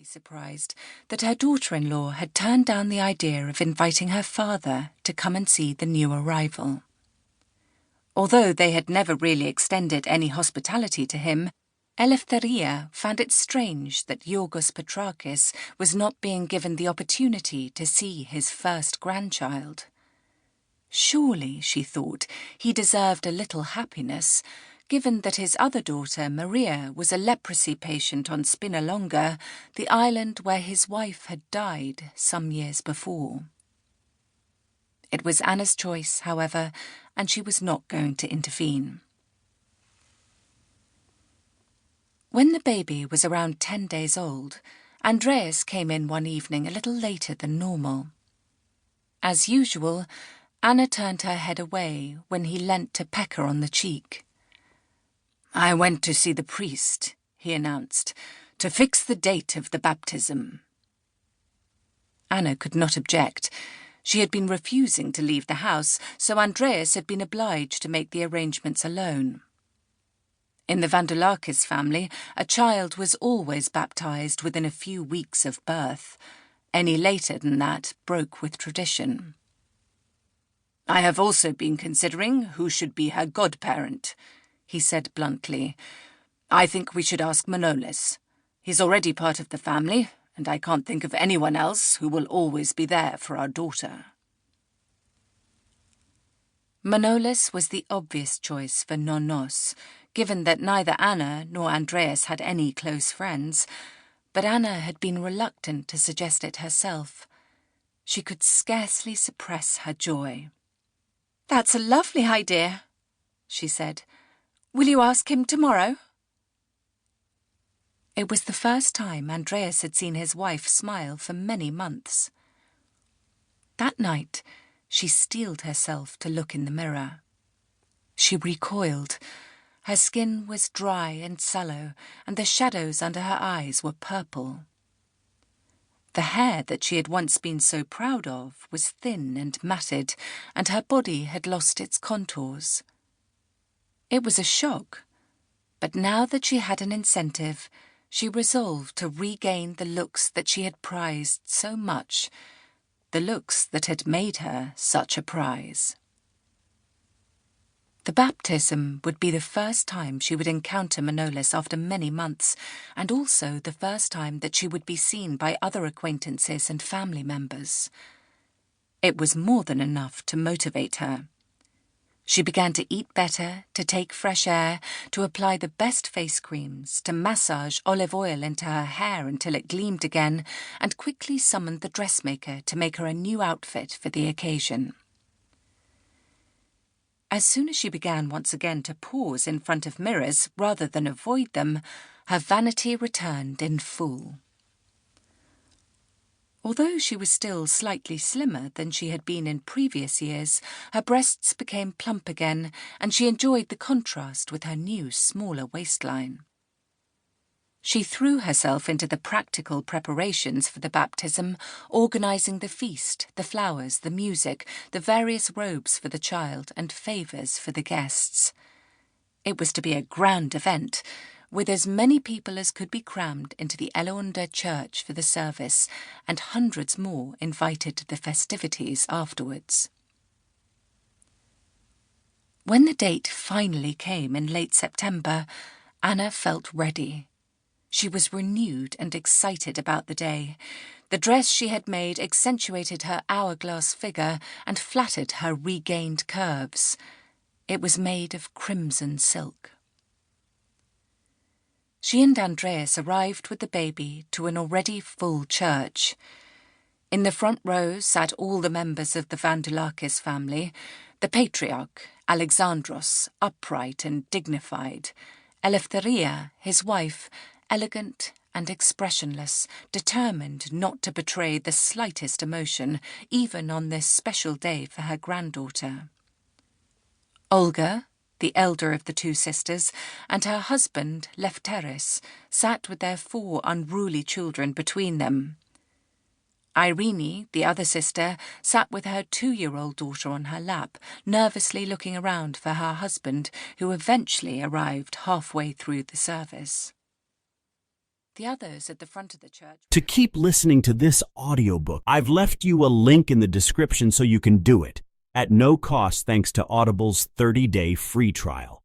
surprised that her daughter-in-law had turned down the idea of inviting her father to come and see the new arrival. Although they had never really extended any hospitality to him, Eleftheria found it strange that Yorgos Petrakis was not being given the opportunity to see his first grandchild. Surely, she thought, he deserved a little happiness, given that his other daughter, Maria, was a leprosy patient on Spinalonga, the island where his wife had died some years before. It was Anna's choice, however, and she was not going to intervene. When the baby was around 10 days old, Andreas came in one evening a little later than normal. As usual, Anna turned her head away when he leant to peck her on the cheek. "I went to see the priest," he announced, "to fix the date of the baptism." Anna could not object. She had been refusing to leave the house, so Andreas had been obliged to make the arrangements alone. In the Vandoulakis family, a child was always baptized within a few weeks of birth. Any later than that broke with tradition. "I have also been considering who should be her godparent," he said bluntly. "I think we should ask Manolis. He's already part of the family, and I can't think of anyone else who will always be there for our daughter." Manolis was the obvious choice for Nonnos, given that neither Anna nor Andreas had any close friends, but Anna had been reluctant to suggest it herself. She could scarcely suppress her joy. "That's a lovely idea," she said. "Will you ask him tomorrow?" It was the first time Andreas had seen his wife smile for many months. That night, she steeled herself to look in the mirror. She recoiled. Her skin was dry and sallow, and the shadows under her eyes were purple. The hair that she had once been so proud of was thin and matted, and her body had lost its contours. It was a shock, but now that she had an incentive, she resolved to regain the looks that she had prized so much, the looks that had made her such a prize. The baptism would be the first time she would encounter Manolis after many months, and also the first time that she would be seen by other acquaintances and family members. It was more than enough to motivate her. She began to eat better, to take fresh air, to apply the best face creams, to massage olive oil into her hair until it gleamed again, and quickly summoned the dressmaker to make her a new outfit for the occasion. As soon as she began once again to pause in front of mirrors rather than avoid them, her vanity returned in full. Although she was still slightly slimmer than she had been in previous years, her breasts became plump again, and she enjoyed the contrast with her new, smaller waistline. She threw herself into the practical preparations for the baptism, organising the feast, the flowers, the music, the various robes for the child, and favours for the guests. It was to be a grand event, with as many people as could be crammed into the Elonda church for the service, and hundreds more invited to the festivities afterwards. When the date finally came in late September, Anna felt ready. She was renewed and excited about the day. The dress she had made accentuated her hourglass figure and flattered her regained curves. It was made of crimson silk. She and Andreas arrived with the baby to an already full church. In the front row sat all the members of the Vandoulakis family, the patriarch, Alexandros, upright and dignified, Eleftheria, his wife, elegant and expressionless, determined not to betray the slightest emotion, even on this special day for her granddaughter. Olga, the elder of the two sisters, and her husband, Lefteris, sat with their 4 unruly children between them. Irene, the other sister, sat with her 2-year-old daughter on her lap, nervously looking around for her husband, who eventually arrived halfway through the service. the others at the front of the church. To keep listening to this audiobook, I've left you a link in the description so you can do it, at no cost thanks to Audible's 30-day free trial.